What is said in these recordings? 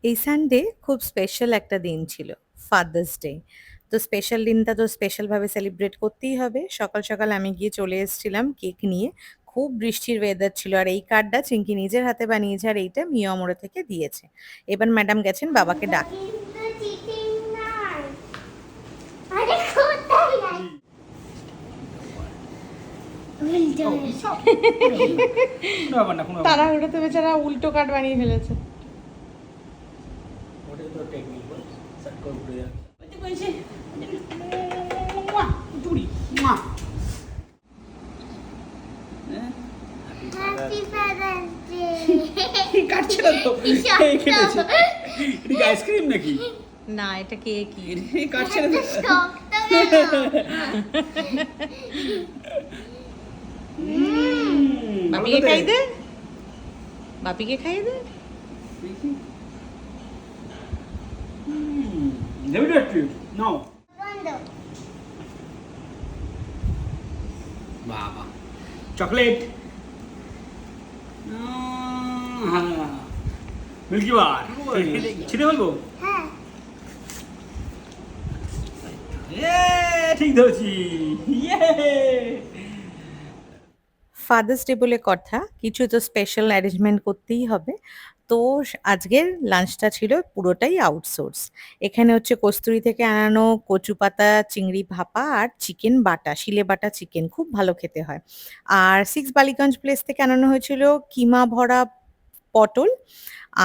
এই সানডে খুব স্পেশাল একটা দিন ছিল, ফাদার্স ডে। তো স্পেশাল দিনটা তো স্পেশাল ভাবে সেলিব্রেট করতেই হবে। সকাল সকাল আমি গিয়ে চলে এসেছিলাম কেক নিয়ে। খুব বৃষ্টির ওয়েদার ছিল, আর এই কার্ডটা চিঙ্কি নিজের হাতে বানিয়েছে, আর এইটা মিয়ামোড়ে থেকে দিয়েছে। এবার ম্যাডাম গেছেন বাবাকে ডাক। তাড়াহুড়োতে বেচারা উল্টো কার্ড বানিয়ে ফেলেছে। আইসক্রিম নাকি? না, এটা কেকই। কাটছে না। বাপিকে খাই দে, বাপিকে খাইয়ে দে। নাও বাবা চকলেট, মিল্কি বার ছিটে বলবো। ঠিক ধরছি। ফাদার্স ডে বলে কথা, কিছু তো স্পেশাল অ্যারেঞ্জমেন্ট করতেই হবে। তো আজকের লাঞ্চটা ছিল পুরোটাই আউটসোর্স। এখানে হচ্ছে কস্তুরি থেকে আনানো কচু পাতা চিংড়ি ভাপা আর চিকেন বাটা, শিলে বাটা চিকেন, খুব ভালো খেতে হয়। আর সিক্স বালিগঞ্জ প্লেস থেকে আনানো হয়েছিল কিমা ভরা পটল,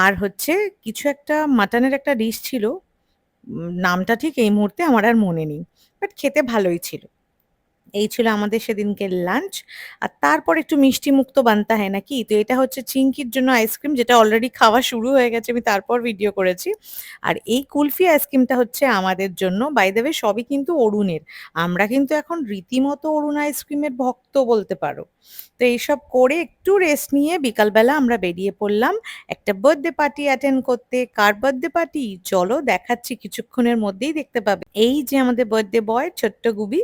আর হচ্ছে কিছু একটা মাটনের একটা ডিশ ছিল। নামটা ঠিক এই মুহূর্তে আমার আর মনে নেই, বাট খেতে ভালোই ছিল। এই ছিল আমাদের সেদিনকে লাঞ্চ। আর তারপর একটু মিষ্টি মুখ তো বানতে হয় নাকি? তো এটা হচ্ছে চিংকির জন্য আইসক্রিম, যেটা অলরেডি খাওয়া শুরু হয়ে গেছে, আমি তারপর ভিডিও করেছি। আর এই কুলফি আইসক্রিমটা হচ্ছে আমাদের জন্য। বাই দ্য ওয়ে সবই কিন্তু অরুণের। আমরা কিন্তু এখন রীতিমতো অরুণ আইসক্রিমের ভক্ত বলতে পারো। তো এইসব করে একটু রেস্ট নিয়ে বিকালবেলা আমরা বেরিয়ে পড়লাম একটা বার্থডে পার্টি অ্যাটেন্ড করতে। কার বার্থডে পার্টি চলো দেখাচ্ছি, কিছুক্ষণের মধ্যেই দেখতে পাবে। এই যে আমাদের বার্থডে বয় ছোট্ট গুবি।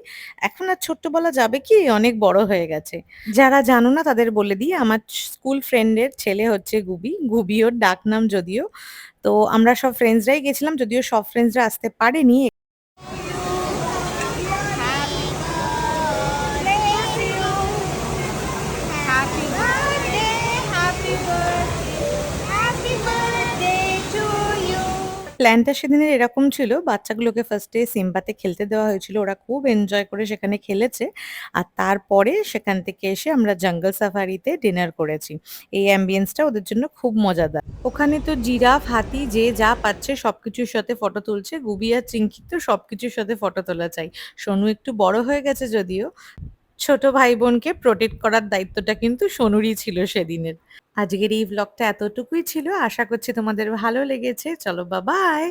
এখন আর ছোট্ট বলা যাবে কি, অনেক বড় হয়ে গেছে। যারা জানো না তাদের বলে দিই, আমার স্কুল ফ্রেন্ডের ছেলে হচ্ছে গুবি। গুবি ওর ডাকনাম যদিও। তো আমরা সব ফ্রেন্ডসরাই গেছিলাম, যদিও সব ফ্রেন্ডসরা আসতে পারেনি। প্ল্যানটা সেদিনের এরকম ছিল, বাচ্চাগুলোকে ফার্স্টে সিম্বাতে খেলতে দেওয়া হয়েছিল, ওরা খুব এনজয় করে সেখানে খেলেছে। আর তারপরে সেখান থেকে এসে আমরা জঙ্গল সাফারিতে ডিনার করেছি। এই অ্যাম্বিয়েন্সটা ওদের জন্য খুব মজাদার। ওখানে তো জিরাফ, হাতি যে যা পাচ্ছে সবকিছুর সাথে ফটো তুলছে। গুবি আর চিংকি তো সবকিছুর সাথে ফটো তোলা চাই। সোনু একটু বড় হয়ে গেছে যদিও। ছোট ভাই বোনকে প্রোটেক্ট করার দায়িত্বটা কিন্তু সোনুরই ছিল সেদিনের। আজকের এই ব্লগটা এতটুকুই ছিল, আশা করছি তোমাদের ভালো লেগেছে। চলো বাবাই।